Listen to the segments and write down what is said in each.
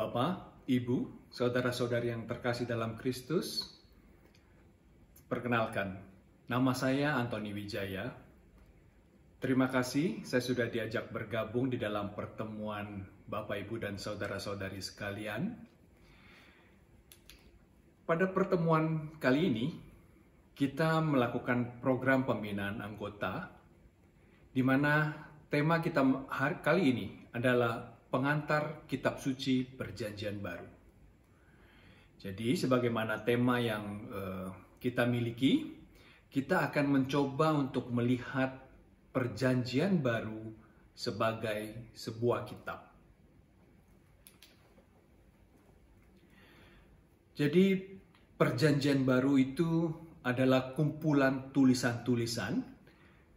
Bapak, Ibu, saudara-saudari yang terkasih dalam Kristus, perkenalkan, nama saya Antoni Wijaya. Terima kasih saya sudah diajak bergabung di dalam pertemuan Bapak, Ibu, dan saudara-saudari sekalian. Pada pertemuan kali ini, kita melakukan program pembinaan anggota, di mana tema kita kali ini adalah pengantar kitab suci Perjanjian Baru. Jadi, sebagaimana tema yang kita miliki, kita akan mencoba untuk melihat Perjanjian Baru sebagai sebuah kitab. Jadi, Perjanjian Baru itu adalah kumpulan tulisan-tulisan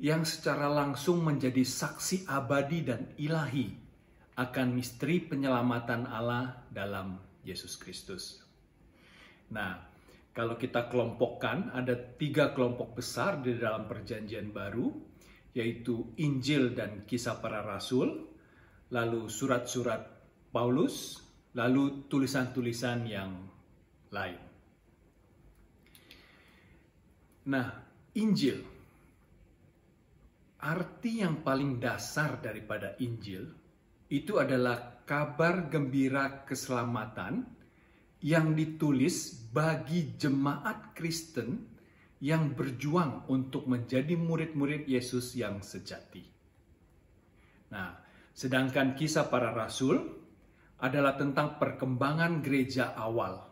yang secara langsung menjadi saksi abadi dan ilahi akan misteri penyelamatan Allah dalam Yesus Kristus. Nah, kalau kita kelompokkan, ada 3 kelompok besar di dalam Perjanjian Baru, yaitu Injil dan Kisah Para Rasul, lalu surat-surat Paulus, lalu tulisan-tulisan yang lain. Nah, Injil, arti yang paling dasar daripada Injil itu adalah kabar gembira keselamatan yang ditulis bagi jemaat Kristen yang berjuang untuk menjadi murid-murid Yesus yang sejati. Nah, sedangkan Kisah Para Rasul adalah tentang perkembangan gereja awal,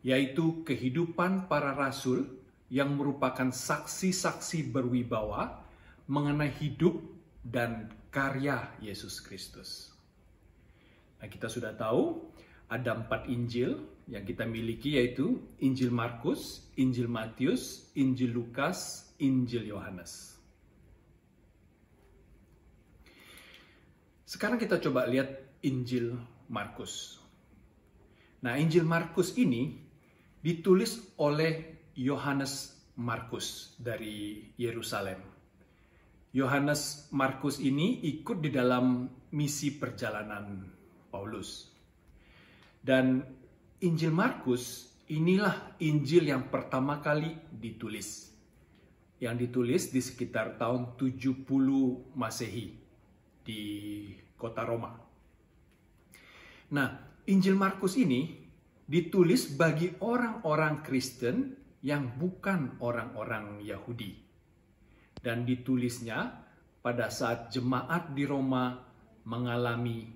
yaitu kehidupan para rasul yang merupakan saksi-saksi berwibawa mengenai hidup dan karya Yesus Kristus. Nah, kita sudah tahu ada 4 Injil yang kita miliki, yaitu Injil Markus, Injil Matius, Injil Lukas, Injil Yohanes. Sekarang kita coba lihat Injil Markus. Nah, Injil Markus ini ditulis oleh Yohanes Markus dari Yerusalem. Yohanes Markus ini ikut di dalam misi perjalanan Paulus. Dan Injil Markus inilah Injil yang pertama kali ditulis. Yang ditulis di sekitar tahun 70 Masehi di kota Roma. Nah, Injil Markus ini ditulis bagi orang-orang Kristen yang bukan orang-orang Yahudi. Dan ditulisnya pada saat jemaat di Roma mengalami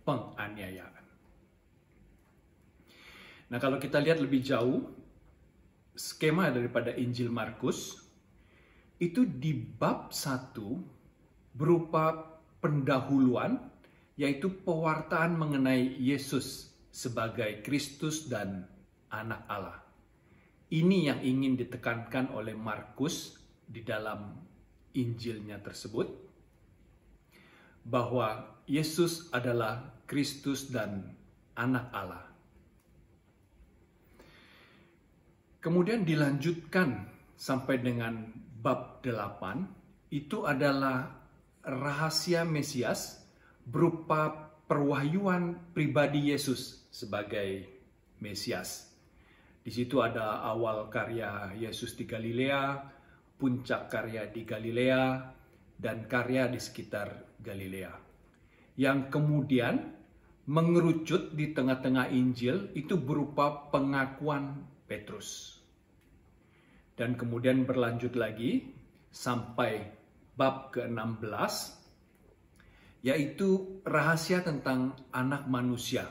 penganiayaan. Nah, kalau kita lihat lebih jauh, skema daripada Injil Markus, itu di bab 1 berupa pendahuluan, yaitu pewartaan mengenai Yesus sebagai Kristus dan Anak Allah. Ini yang ingin ditekankan oleh Markus di dalam Injilnya tersebut, bahwa Yesus adalah Kristus dan Anak Allah. Kemudian dilanjutkan sampai dengan bab 8, itu adalah rahasia Mesias berupa perwahyuan pribadi Yesus sebagai Mesias. Di situ ada awal karya Yesus di Galilea, puncak karya di Galilea, dan karya di sekitar Galilea. Yang kemudian mengerucut di tengah-tengah Injil itu berupa pengakuan Petrus. Dan kemudian berlanjut lagi sampai bab ke-16, yaitu rahasia tentang anak manusia,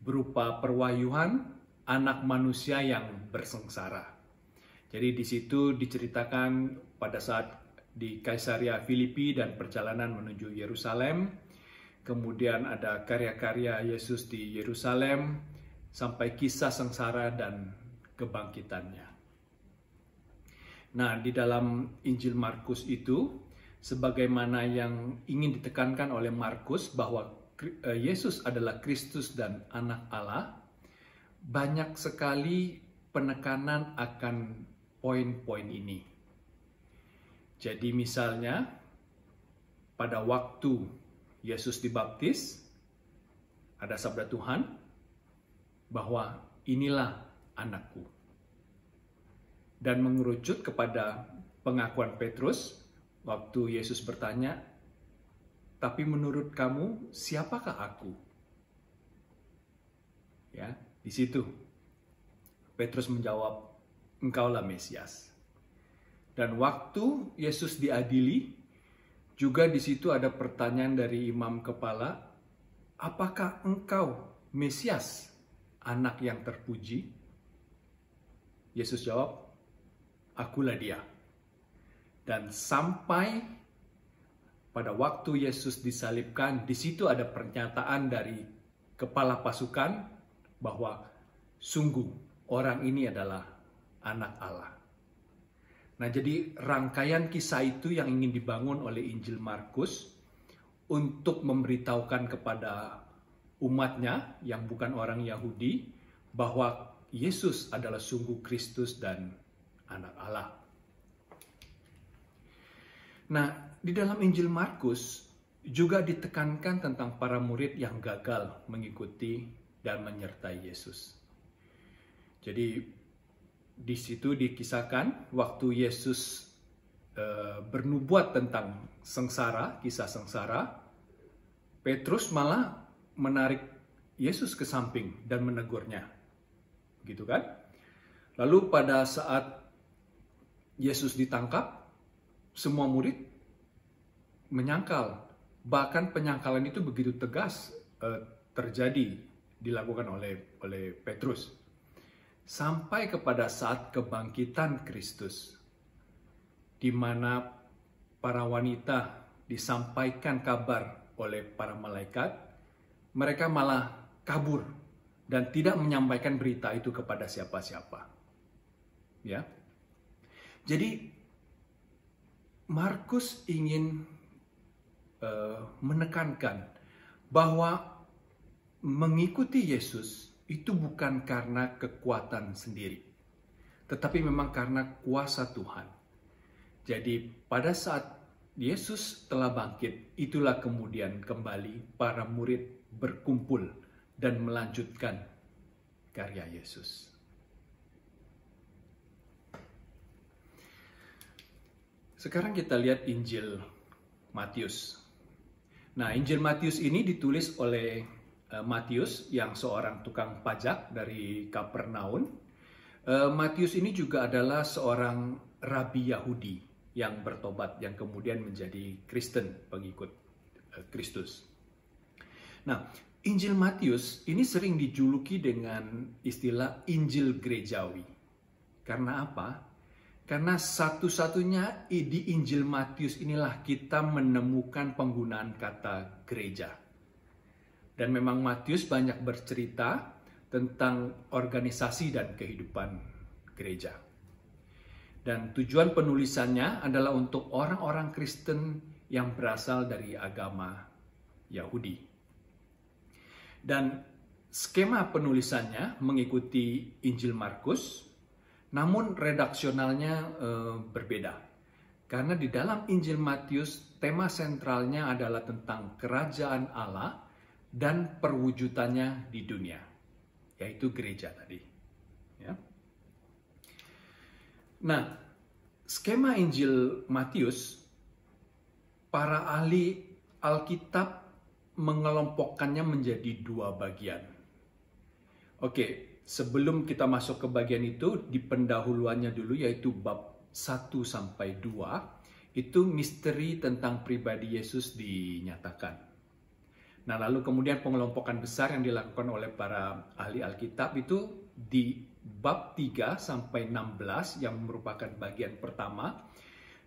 berupa perwahyuan anak manusia yang bersengsara. Jadi di situ diceritakan pada saat di Kaisaria Filipi dan perjalanan menuju Yerusalem, kemudian ada karya-karya Yesus di Yerusalem, sampai kisah sengsara dan kebangkitannya. Nah, di dalam Injil Markus itu, sebagaimana yang ingin ditekankan oleh Markus bahwa Yesus adalah Kristus dan Anak Allah, banyak sekali penekanan akan poin-poin ini. Jadi misalnya, pada waktu Yesus dibaptis, Ada sabda Tuhan bahwa inilah anakku. Dan mengerucut kepada pengakuan Petrus waktu Yesus bertanya, "Tapi menurut kamu siapakah aku?" Ya, di situ Petrus menjawab, "Engkaulah Mesias." Dan waktu Yesus diadili, juga di situ ada pertanyaan dari imam kepala, "Apakah engkau Mesias, anak yang terpuji?" Yesus jawab, "Akulah dia." Dan sampai pada waktu Yesus disalibkan, di situ ada pernyataan dari kepala pasukan bahwa sungguh orang ini adalah anak Allah. Nah, jadi rangkaian kisah itu yang ingin dibangun oleh Injil Markus untuk memberitahukan kepada umatnya yang bukan orang Yahudi bahwa Yesus adalah sungguh Kristus dan anak Allah. Nah, di dalam Injil Markus juga ditekankan tentang para murid yang gagal mengikuti dan menyertai Yesus. Jadi di situ dikisahkan waktu Yesus bernubuat tentang sengsara, kisah sengsara, Petrus malah menarik Yesus ke samping dan menegurnya. Gitu kan? Lalu pada saat Yesus ditangkap, semua murid menyangkal. Bahkan penyangkalan itu begitu tegas terjadi, dilakukan oleh Petrus. Sampai kepada saat kebangkitan Kristus, di mana para wanita disampaikan kabar oleh para malaikat, mereka malah kabur dan tidak menyampaikan berita itu kepada siapa-siapa. Ya. Jadi Markus ingin menekankan bahwa mengikuti Yesus itu bukan karena kekuatan sendiri, tetapi memang karena kuasa Tuhan. Jadi pada saat Yesus telah bangkit, itulah kemudian kembali para murid berkumpul dan melanjutkan karya Yesus. Sekarang kita lihat Injil Matius. Nah, Injil Matius ini ditulis oleh Matius yang seorang tukang pajak dari Kapernaum. Matius ini juga adalah seorang rabi Yahudi yang bertobat, yang kemudian menjadi Kristen, pengikut Kristus. Nah, Injil Matius ini sering dijuluki dengan istilah Injil Gerejawi. Karena apa? Karena satu-satunya di Injil Matius inilah kita menemukan penggunaan kata gereja. Dan memang Matius banyak bercerita tentang organisasi dan kehidupan gereja. Dan tujuan penulisannya adalah untuk orang-orang Kristen yang berasal dari agama Yahudi. Dan skema penulisannya mengikuti Injil Markus, namun redaksionalnya berbeda. Karena di dalam Injil Matius, tema sentralnya adalah tentang kerajaan Allah dan perwujudannya di dunia, yaitu gereja tadi. Ya. Nah, skema Injil Matius, para ahli Alkitab mengelompokkannya menjadi dua bagian. Oke, sebelum kita masuk ke bagian itu, di pendahuluannya dulu, yaitu bab 1 sampai 2, itu misteri tentang pribadi Yesus dinyatakan. Nah, lalu kemudian pengelompokan besar yang dilakukan oleh para ahli Alkitab itu di bab 3 sampai 16 yang merupakan bagian pertama.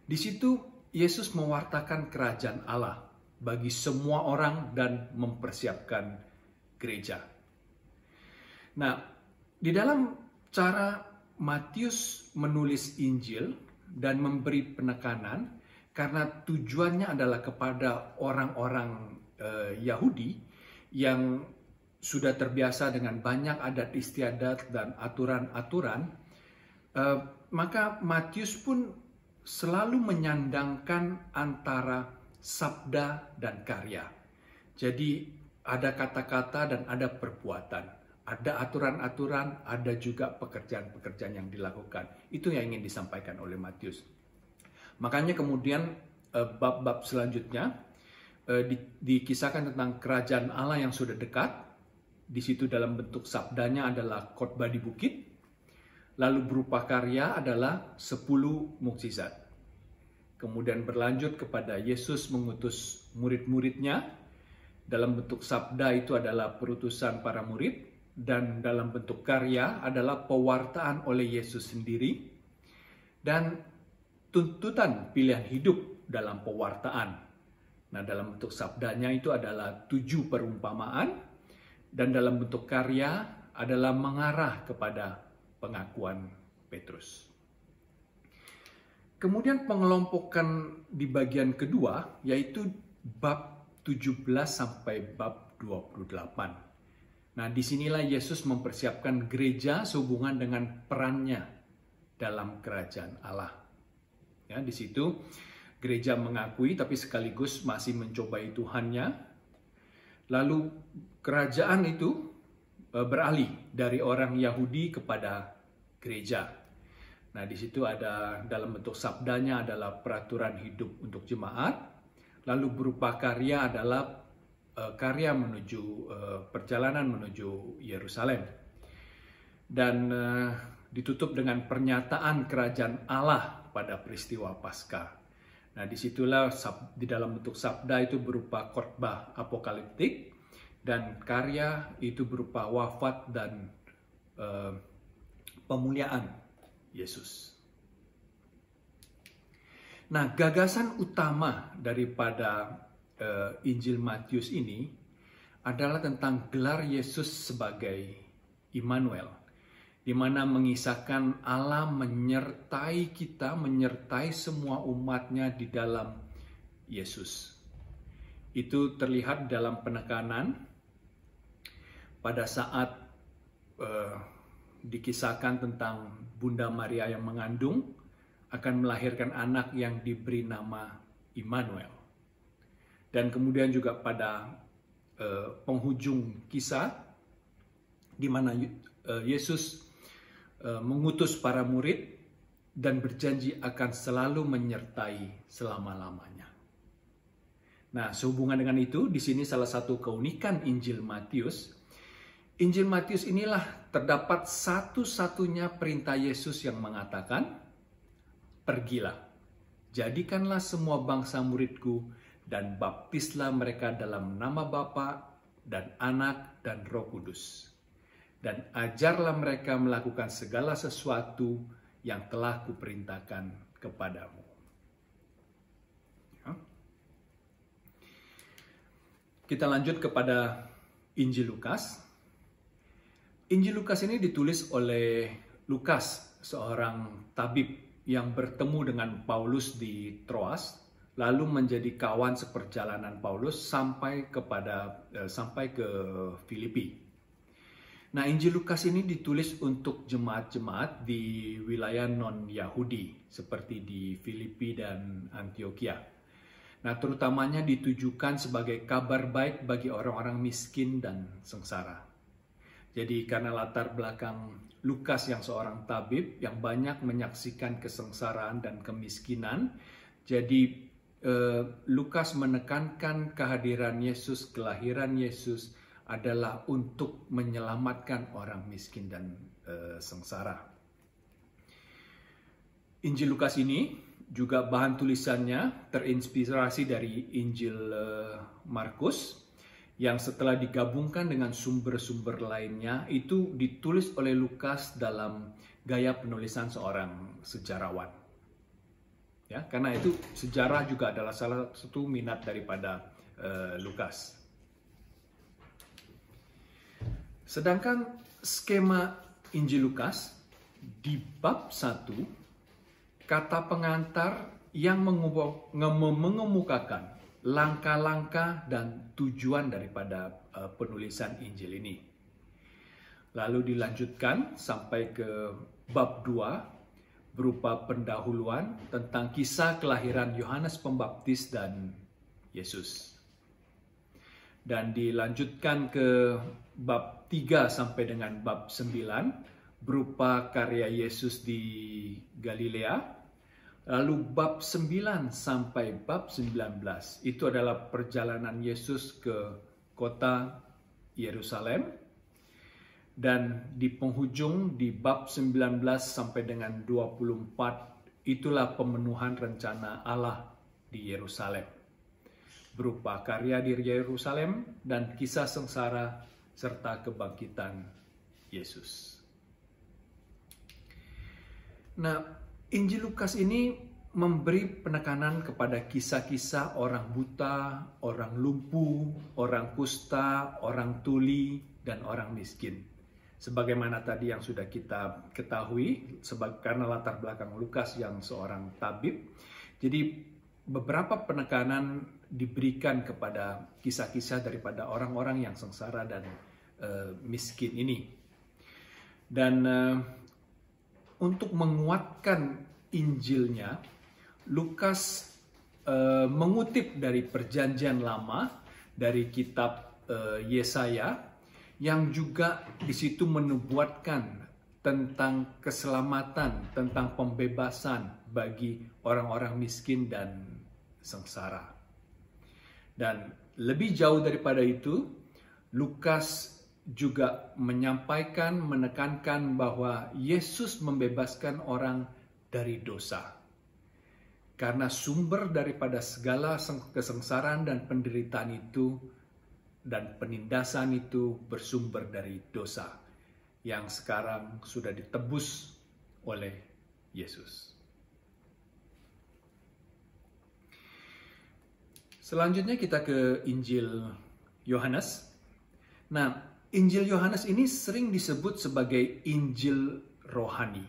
Di situ Yesus mewartakan kerajaan Allah bagi semua orang dan mempersiapkan gereja. Nah, di dalam cara Matius menulis Injil dan memberi penekanan, karena tujuannya adalah kepada orang-orang Yahudi yang sudah terbiasa dengan banyak adat istiadat dan aturan-aturan, maka Matius pun selalu menyandangkan antara sabda dan karya. Jadi ada kata-kata dan ada perbuatan. Ada aturan-aturan, ada juga pekerjaan-pekerjaan yang dilakukan. Itu yang ingin disampaikan oleh Matius. Makanya kemudian bab-bab selanjutnya dikisahkan tentang kerajaan Allah yang sudah dekat. Di situ dalam bentuk sabdanya adalah khotbah di bukit. Lalu berupa karya adalah 10 mukjizat. Kemudian berlanjut kepada Yesus mengutus murid-muridnya. Dalam bentuk sabda itu adalah perutusan para murid. Dan dalam bentuk karya adalah pewartaan oleh Yesus sendiri. Dan tuntutan pilihan hidup dalam pewartaan. Nah, dalam bentuk sabdanya itu adalah 7 perumpamaan. Dan dalam bentuk karya adalah mengarah kepada pengakuan Petrus. Kemudian pengelompokan di bagian kedua yaitu bab 17 sampai bab 28. Nah, disinilah Yesus mempersiapkan gereja sehubungan dengan perannya dalam kerajaan Allah. Ya, di situ gereja mengakui tapi sekaligus masih mencobai Tuhannya. Lalu kerajaan itu beralih dari orang Yahudi kepada gereja. Nah, di situ ada dalam bentuk sabdanya adalah peraturan hidup untuk jemaat. Lalu berupa karya adalah karya menuju perjalanan menuju Yerusalem. Dan ditutup dengan pernyataan kerajaan Allah pada peristiwa Paskah. Nah, disitulah di dalam bentuk sabda itu berupa khotbah apokaliptik dan karya itu berupa wafat dan pemuliaan Yesus. Nah, gagasan utama daripada Injil Matius ini adalah tentang gelar Yesus sebagai Immanuel, di mana mengisahkan Allah menyertai kita, menyertai semua umatnya di dalam Yesus. Itu terlihat dalam penekanan pada saat dikisahkan tentang Bunda Maria yang mengandung akan melahirkan anak yang diberi nama Immanuel. Dan kemudian juga pada penghujung kisah di mana Yesus mengutus para murid dan berjanji akan selalu menyertai selama-lamanya. Nah, sehubungan dengan itu, di sini salah satu keunikan Injil Matius. Injil Matius inilah terdapat satu-satunya perintah Yesus yang mengatakan, "Pergilah, jadikanlah semua bangsa muridku, dan baptislah mereka dalam nama Bapa dan Anak dan Roh Kudus. Dan ajarlah mereka melakukan segala sesuatu yang telah kuperintahkan kepadamu." Ya. Kita lanjut kepada Injil Lukas. Injil Lukas ini ditulis oleh Lukas, seorang tabib yang bertemu dengan Paulus di Troas, lalu menjadi kawan seperjalanan Paulus sampai ke Filipi. Nah, Injil Lukas ini ditulis untuk jemaat-jemaat di wilayah non-Yahudi seperti di Filipi dan Antioquia. Nah, terutamanya ditujukan sebagai kabar baik bagi orang-orang miskin dan sengsara. Jadi karena latar belakang Lukas yang seorang tabib yang banyak menyaksikan kesengsaraan dan kemiskinan, jadi Lukas menekankan kehadiran Yesus, kelahiran Yesus adalah untuk menyelamatkan orang miskin dan sengsara. Injil Lukas ini juga bahan tulisannya terinspirasi dari Injil Markus yang setelah digabungkan dengan sumber-sumber lainnya itu ditulis oleh Lukas dalam gaya penulisan seorang sejarawan. Ya, karena itu sejarah juga adalah salah satu minat daripada Lukas. Sedangkan skema Injil Lukas di bab 1, kata pengantar yang mengemukakan langkah-langkah dan tujuan daripada penulisan Injil ini. Lalu dilanjutkan sampai ke bab 2, berupa pendahuluan tentang kisah kelahiran Yohanes Pembaptis dan Yesus. dan dilanjutkan ke bab 3 sampai dengan bab 9 berupa karya Yesus di Galilea. Lalu bab 9 sampai bab 19 itu adalah perjalanan Yesus ke kota Yerusalem. Dan di penghujung di bab 19 sampai dengan 24 itulah pemenuhan rencana Allah di Yerusalem. Berupa karya di Yerusalem dan kisah sengsara serta kebangkitan Yesus. Nah, Injil Lukas ini memberi penekanan kepada kisah-kisah orang buta, orang lumpuh, orang kusta, orang tuli, dan orang miskin. Sebagaimana tadi yang sudah kita ketahui, karena latar belakang Lukas yang seorang tabib, jadi beberapa penekanan diberikan kepada kisah-kisah daripada orang-orang yang sengsara dan miskin ini. Dan untuk menguatkan Injilnya, Lukas mengutip dari Perjanjian Lama, dari kitab Yesaya, yang juga di situ menubuatkan tentang keselamatan, tentang pembebasan bagi orang-orang miskin dan sengsara. Dan lebih jauh daripada itu, Lukas juga menyampaikan, menekankan bahwa Yesus membebaskan orang dari dosa. Karena sumber daripada segala kesengsaraan dan penderitaan itu dan penindasan itu bersumber dari dosa yang sekarang sudah ditebus oleh Yesus. Selanjutnya kita ke Injil Yohanes. Nah, Injil Yohanes ini sering disebut sebagai Injil rohani.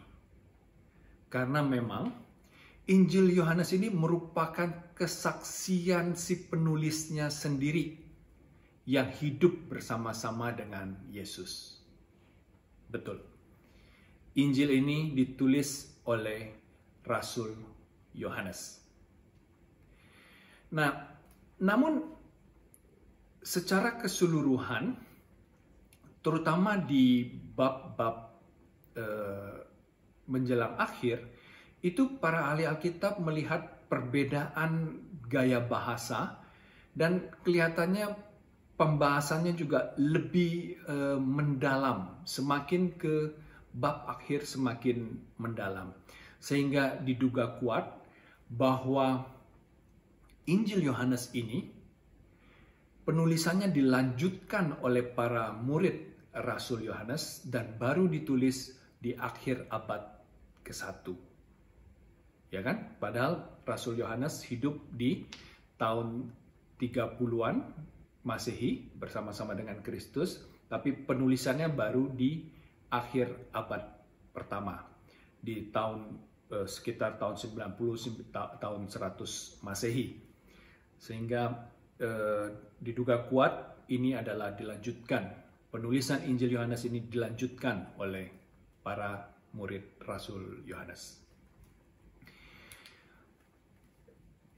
Karena memang Injil Yohanes ini merupakan kesaksian si penulisnya sendiri yang hidup bersama-sama dengan Yesus. Betul. Injil ini ditulis oleh Rasul Yohanes. Nah, namun secara keseluruhan, terutama di bab-bab menjelang akhir, itu para ahli Alkitab melihat perbedaan gaya bahasa dan kelihatannya pembahasannya juga lebih mendalam, semakin ke bab akhir semakin mendalam. Sehingga diduga kuat bahwa Injil Yohanes ini penulisannya dilanjutkan oleh para murid Rasul Yohanes dan baru ditulis di akhir abad ke-1. Ya kan? Padahal Rasul Yohanes hidup di tahun 30-an Masehi bersama-sama dengan Kristus, tapi penulisannya baru di akhir abad pertama, di tahun sekitar tahun 90 tahun 100 Masehi. Sehingga diduga kuat ini adalah dilanjutkan, penulisan Injil Yohanes ini dilanjutkan oleh para murid Rasul Yohanes.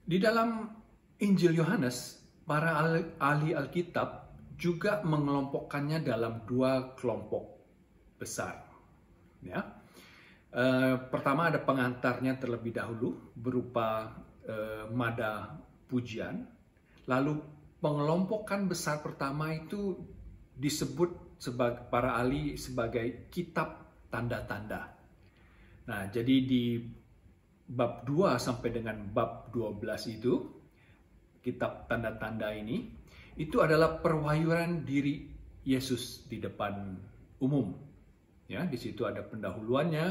Di dalam Injil Yohanes, para ahli Alkitab juga mengelompokkannya dalam dua kelompok besar. Ya. Pertama ada pengantarnya terlebih dahulu berupa mada pujian. Lalu pengelompokan besar pertama itu disebut sebagai para ahli sebagai kitab tanda-tanda. Nah, jadi di bab 2 sampai dengan bab 12 itu, kitab tanda-tanda ini, itu adalah perwahyuan diri Yesus di depan umum. Ya, di situ ada pendahuluannya,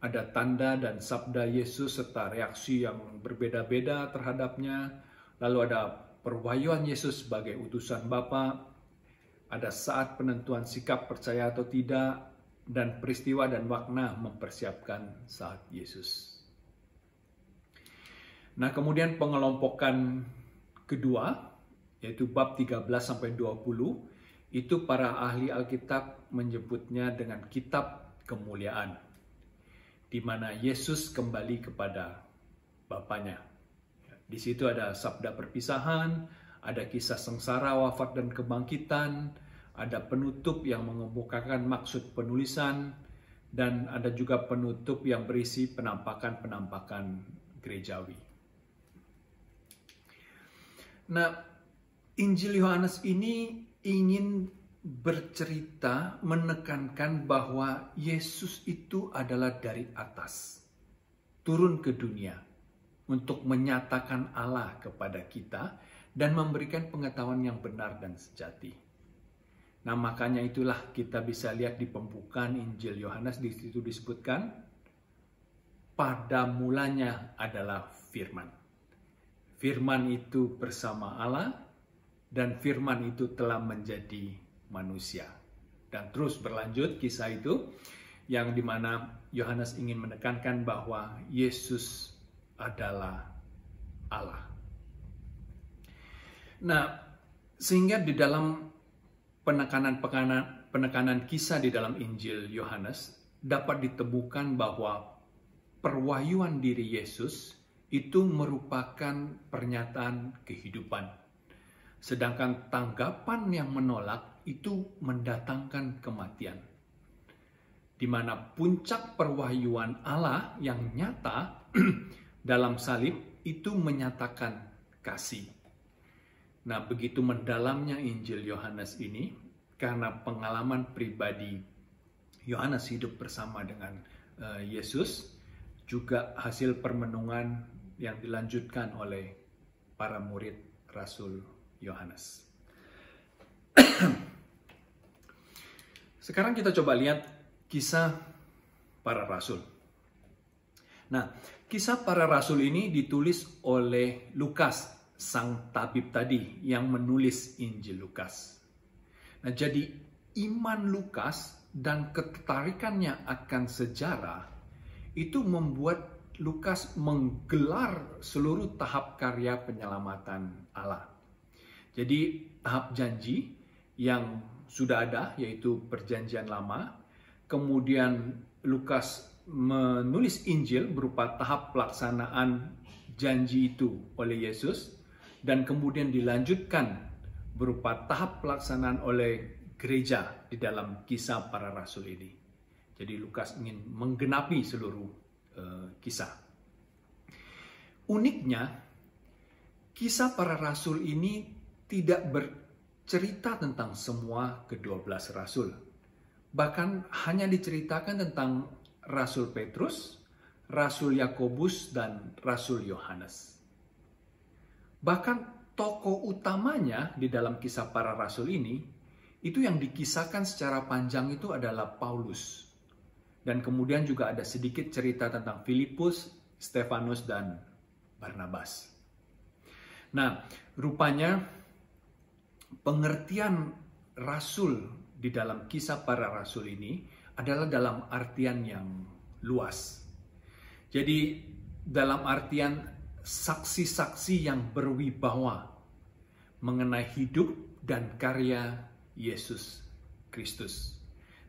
ada tanda dan sabda Yesus serta reaksi yang berbeda-beda terhadapnya. Lalu ada perwahyuan Yesus sebagai utusan Bapa, ada saat penentuan sikap percaya atau tidak, dan peristiwa dan makna mempersiapkan saat Yesus. Nah, kemudian pengelompokan kedua, yaitu bab 13 sampai 20, itu para ahli Alkitab menyebutnya dengan kitab kemuliaan, di mana Yesus kembali kepada Bapanya. Di situ ada sabda perpisahan, ada kisah sengsara, wafat, dan kebangkitan, ada penutup yang mengemukakan maksud penulisan, dan ada juga penutup yang berisi penampakan-penampakan gerejawi. Nah, Injil Yohanes ini ingin bercerita, menekankan bahwa Yesus itu adalah dari atas, turun ke dunia untuk menyatakan Allah kepada kita dan memberikan pengetahuan yang benar dan sejati. Nah, makanya itulah kita bisa lihat di pembukaan Injil Yohanes, di situ disebutkan, pada mulanya adalah firman. Firman itu bersama Allah, dan firman itu telah menjadi manusia. Dan terus berlanjut kisah itu, yang dimana Yohanes ingin menekankan bahwa Yesus adalah Allah. Nah, sehingga di dalam penekanan kisah di dalam Injil Yohanes dapat ditemukan bahwa perwahyuan diri Yesus itu merupakan pernyataan kehidupan. Sedangkan tanggapan yang menolak itu mendatangkan kematian. Di mana puncak perwahyuan Allah yang nyata dalam salib itu menyatakan kasih. Nah, begitu mendalamnya Injil Yohanes ini karena pengalaman pribadi Yohanes hidup bersama dengan Yesus, juga hasil permenungan yang dilanjutkan oleh para murid Rasul Yohanes. Sekarang kita coba lihat kisah para rasul. Nah, kisah para rasul ini ditulis oleh Lukas, sang tabib tadi yang menulis Injil Lukas. Nah, jadi iman Lukas dan ketertarikannya akan sejarah itu membuat Lukas menggelar seluruh tahap karya penyelamatan Allah. Jadi tahap janji yang sudah ada, yaitu perjanjian lama. Kemudian Lukas menulis Injil berupa tahap pelaksanaan janji itu oleh Yesus. Dan kemudian dilanjutkan berupa tahap pelaksanaan oleh gereja di dalam kisah para rasul ini. Jadi Lukas ingin menggenapi seluruh kisah. Uniknya, kisah para rasul ini tidak bercerita tentang semua ke-12 rasul. Bahkan hanya diceritakan tentang Rasul Petrus, Rasul Yakobus, dan Rasul Yohanes. Bahkan tokoh utamanya di dalam kisah para rasul ini, itu yang dikisahkan secara panjang itu adalah Paulus. Dan kemudian juga ada sedikit cerita tentang Filipus, Stefanus, dan Barnabas. Nah, rupanya pengertian rasul di dalam kisah para rasul ini adalah dalam artian yang luas. Jadi dalam artian saksi-saksi yang berwibawa mengenai hidup dan karya Yesus Kristus.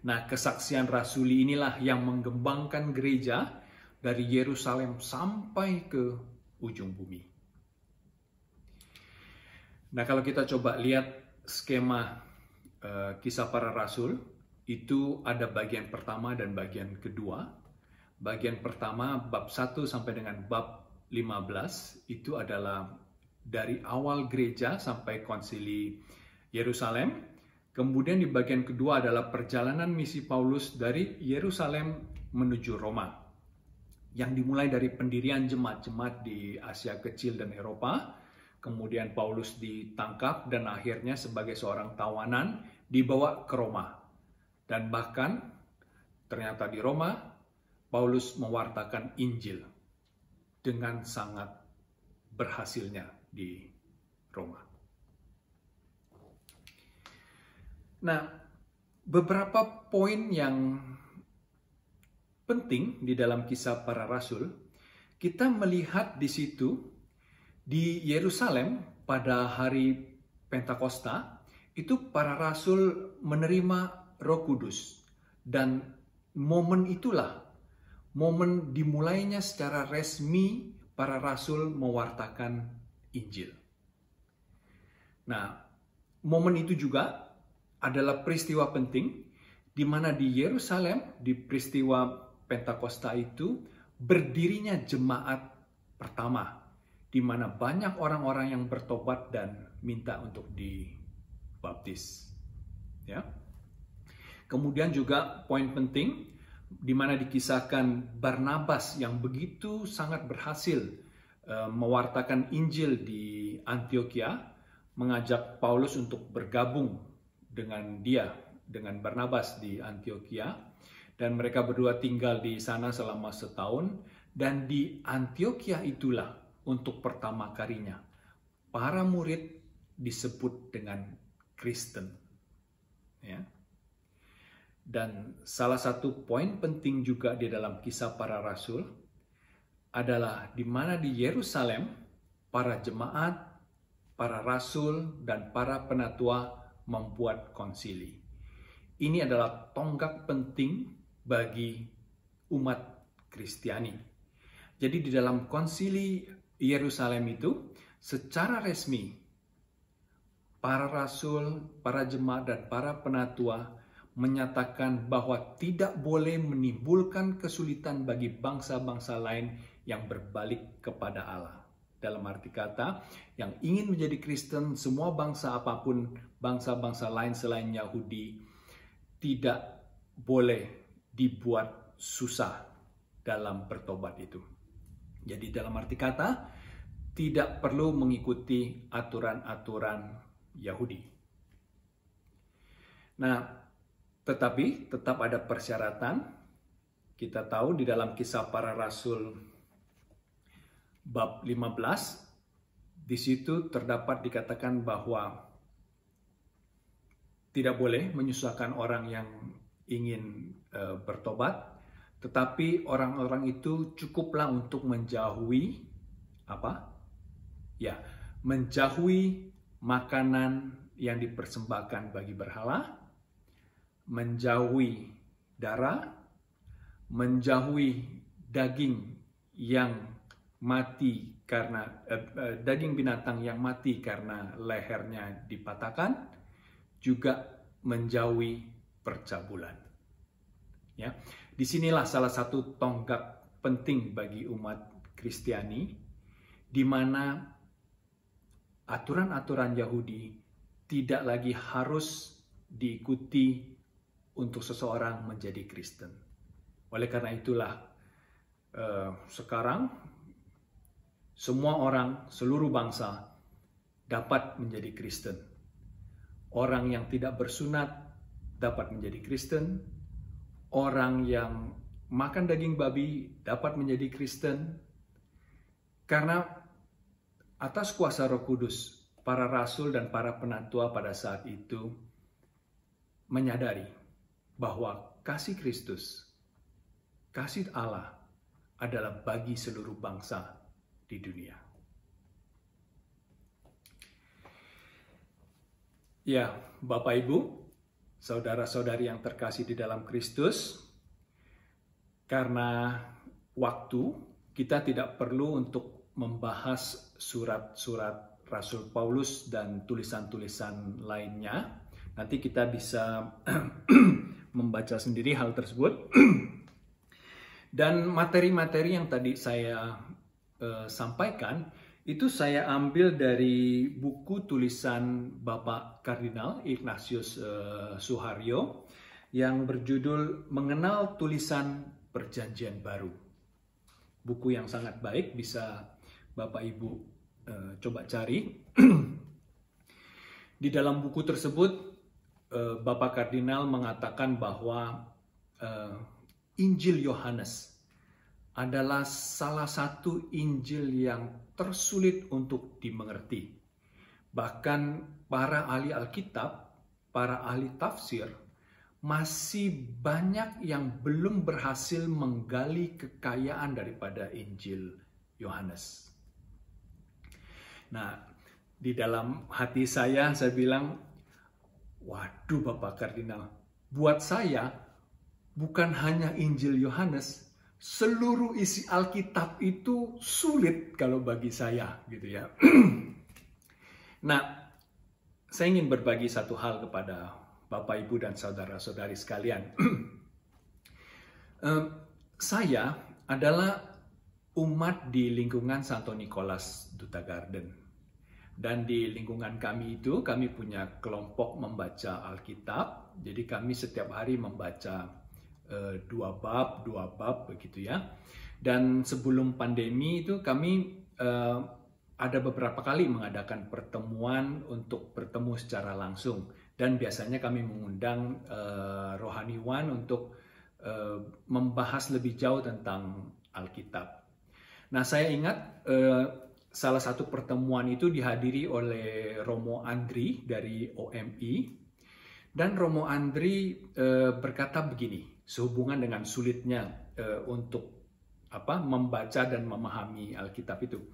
Nah, kesaksian rasuli inilah yang mengembangkan gereja dari Yerusalem sampai ke ujung bumi. Nah, kalau kita coba lihat skema kisah para rasul, itu ada bagian pertama dan bagian kedua. Bagian pertama, bab 1 sampai dengan bab 15, itu adalah dari awal gereja sampai konsili Yerusalem. Kemudian di bagian kedua adalah perjalanan misi Paulus dari Yerusalem menuju Roma, yang dimulai dari pendirian jemaat-jemaat di Asia Kecil dan Eropa. Kemudian Paulus ditangkap dan akhirnya sebagai seorang tawanan dibawa ke Roma. Dan bahkan ternyata di Roma, Paulus mewartakan Injil dengan sangat berhasilnya di Roma. Nah, beberapa poin yang penting di dalam kisah para rasul, kita melihat di situ, di Yerusalem pada hari Pentakosta, itu para rasul menerima Roh Kudus. Dan momen itulah, momen dimulainya secara resmi para rasul mewartakan Injil. Nah, momen itu juga adalah peristiwa penting di mana di Yerusalem, di peristiwa Pentakosta itu, berdirinya jemaat pertama, di mana banyak orang-orang yang bertobat dan minta untuk dibaptis. Ya. Kemudian juga poin penting, di mana dikisahkan Barnabas yang begitu sangat berhasil mewartakan Injil di Antioquia, mengajak Paulus untuk bergabung dengan Barnabas di Antioquia, dan mereka berdua tinggal di sana selama setahun. Dan di Antioquia itulah untuk pertama kalinya para murid disebut dengan Kristen. Ya. Dan salah satu poin penting juga di dalam Kisah Para Rasul adalah di mana di Yerusalem para jemaat, para rasul, dan para penatua membuat konsili. Ini adalah tonggak penting bagi umat Kristiani. Jadi di dalam konsili Yerusalem itu secara resmi para rasul, para jemaat, dan para penatua menyatakan bahwa tidak boleh menimbulkan kesulitan bagi bangsa-bangsa lain yang berbalik kepada Allah. Dalam arti kata, yang ingin menjadi Kristen, semua bangsa apapun, bangsa-bangsa lain selain Yahudi, tidak boleh dibuat susah dalam bertobat itu. Jadi dalam arti kata, tidak perlu mengikuti aturan-aturan Yahudi. Nah, tetapi tetap ada persyaratan. Kita tahu di dalam Kisah Para Rasul bab 15, di situ terdapat dikatakan bahwa tidak boleh menyusahkan orang yang ingin bertobat, tetapi orang-orang itu cukuplah untuk menjauhi apa? Ya, menjauhi makanan yang dipersembahkan bagi berhala, menjauhi darah, menjauhi daging yang mati karena daging binatang yang mati karena lehernya dipatahkan, juga menjauhi percabulan. Ya, disinilah salah satu tonggak penting bagi umat Kristiani, di mana aturan-aturan Yahudi tidak lagi harus diikuti untuk seseorang menjadi Kristen. Oleh karena itulah sekarang semua orang, seluruh bangsa dapat menjadi Kristen. Orang yang tidak bersunat dapat menjadi Kristen. Orang yang makan daging babi dapat menjadi Kristen. Karena atas kuasa Roh Kudus, para rasul dan para penatua pada saat itu menyadari bahwa kasih Kristus, kasih Allah adalah bagi seluruh bangsa di dunia. Ya, Bapak Ibu, saudara-saudari yang terkasih di dalam Kristus, karena waktu kita tidak perlu untuk membahas surat-surat Rasul Paulus dan tulisan-tulisan lainnya. Nanti kita bisa membaca sendiri hal tersebut. Dan materi-materi yang tadi saya sampaikan, itu saya ambil dari buku tulisan Bapak Kardinal Ignatius Suharyo yang berjudul Mengenal Tulisan Perjanjian Baru. Buku yang sangat baik, bisa Bapak Ibu coba cari. Di dalam buku tersebut Bapak Kardinal mengatakan bahwa Injil Yohanes adalah salah satu Injil yang tersulit untuk dimengerti. Bahkan para ahli Alkitab, para ahli tafsir, masih banyak yang belum berhasil menggali kekayaan daripada Injil Yohanes. Nah, di dalam hati saya bilang, waduh Bapak Kardinal, buat saya bukan hanya Injil Yohanes, seluruh isi Alkitab itu sulit kalau bagi saya, gitu ya. Nah, saya ingin berbagi satu hal kepada Bapak, Ibu, dan saudara-saudari sekalian. Saya adalah umat di lingkungan Santo Nicholas Duta Garden. Dan di lingkungan kami itu, kami punya kelompok membaca Alkitab. Jadi kami setiap hari membaca 2 bab begitu ya. Dan sebelum pandemi itu kami ada beberapa kali mengadakan pertemuan untuk bertemu secara langsung. Dan biasanya kami mengundang rohaniwan untuk membahas lebih jauh tentang Alkitab. Nah, saya ingat salah satu pertemuan itu dihadiri oleh Romo Andri dari OMI. Dan Romo Andri berkata begini, sehubungan dengan sulitnya untuk membaca dan memahami Alkitab itu.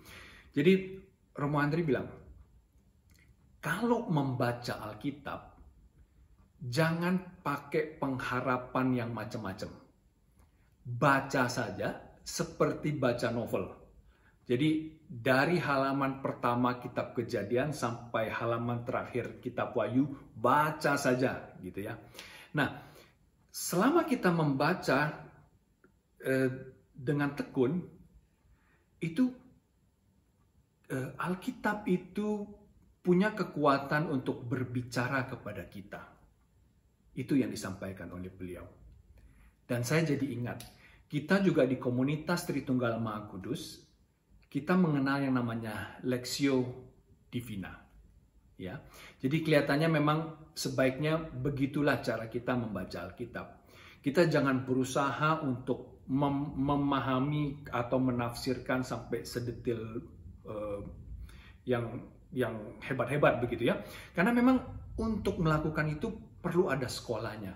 Jadi Romo Andri bilang, kalau membaca Alkitab, jangan pakai pengharapan yang macam-macam. Baca saja seperti baca novel. Jadi dari halaman pertama kitab Kejadian sampai halaman terakhir kitab Wahyu, baca saja gitu ya. Nah, selama kita membaca dengan tekun, itu Alkitab itu punya kekuatan untuk berbicara kepada kita. Itu yang disampaikan oleh beliau. Dan saya jadi ingat, kita juga di komunitas Tritunggal Maha Kudus, kita mengenal yang namanya Lectio Divina. Ya. Jadi kelihatannya memang sebaiknya begitulah cara kita membaca Alkitab. Kita jangan berusaha untuk memahami atau menafsirkan sampai sedetil yang hebat-hebat begitu ya. Karena memang untuk melakukan itu perlu ada sekolahnya.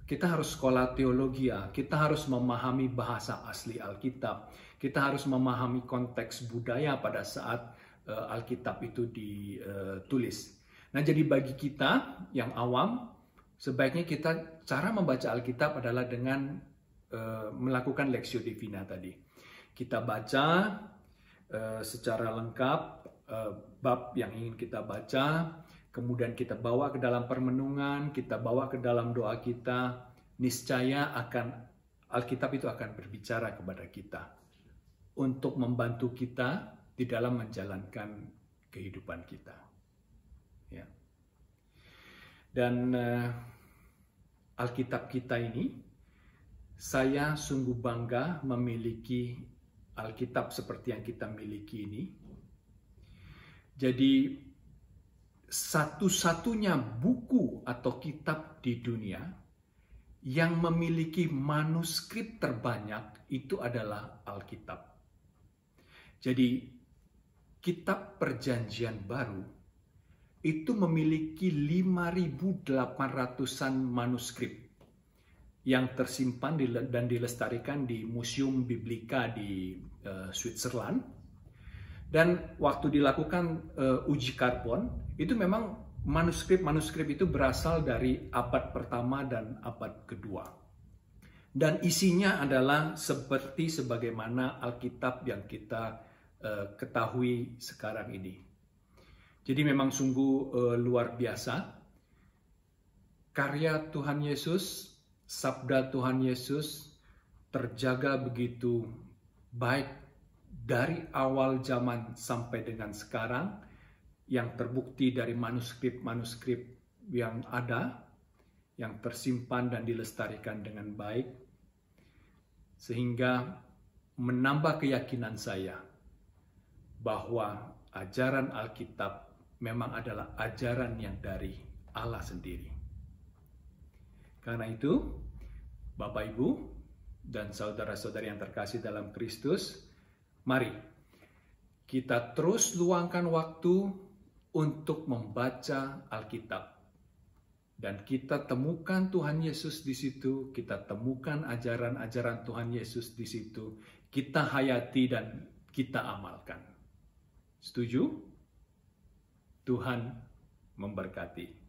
Kita harus sekolah teologi, kita harus memahami bahasa asli Alkitab. Kita harus memahami konteks budaya pada saat Alkitab itu ditulis. Nah, jadi bagi kita yang awam, sebaiknya kita cara membaca Alkitab adalah dengan melakukan Lectio Divina tadi. Kita baca secara lengkap bab yang ingin kita baca, kemudian kita bawa ke dalam permenungan, kita bawa ke dalam doa kita, niscaya Alkitab itu akan berbicara kepada kita untuk membantu kita di dalam menjalankan kehidupan kita. Ya. Dan Alkitab kita ini, saya sungguh bangga memiliki Alkitab seperti yang kita miliki ini. Jadi satu-satunya buku atau kitab di dunia yang memiliki manuskrip terbanyak itu adalah Alkitab. Jadi kitab Perjanjian Baru itu memiliki 5.800-an manuskrip yang tersimpan dan dilestarikan di Museum Biblika di Switzerland. Dan waktu dilakukan uji karbon, itu memang manuskrip itu berasal dari abad pertama dan abad kedua. Dan isinya adalah seperti sebagaimana Alkitab yang kita ketahui sekarang ini. Jadi memang sungguh luar biasa. Karya Tuhan Yesus, sabda Tuhan Yesus terjaga begitu baik dari awal zaman sampai dengan sekarang, yang terbukti dari manuskrip-manuskrip yang ada, yang tersimpan dan dilestarikan dengan baik, sehingga menambah keyakinan saya bahwa ajaran Alkitab memang adalah ajaran yang dari Allah sendiri. Karena itu, Bapak, Ibu, dan saudara-saudari yang terkasih dalam Kristus, mari kita terus luangkan waktu untuk membaca Alkitab. Dan kita temukan Tuhan Yesus di situ, kita temukan ajaran-ajaran Tuhan Yesus di situ, kita hayati dan kita amalkan. Setuju? Tuhan memberkati.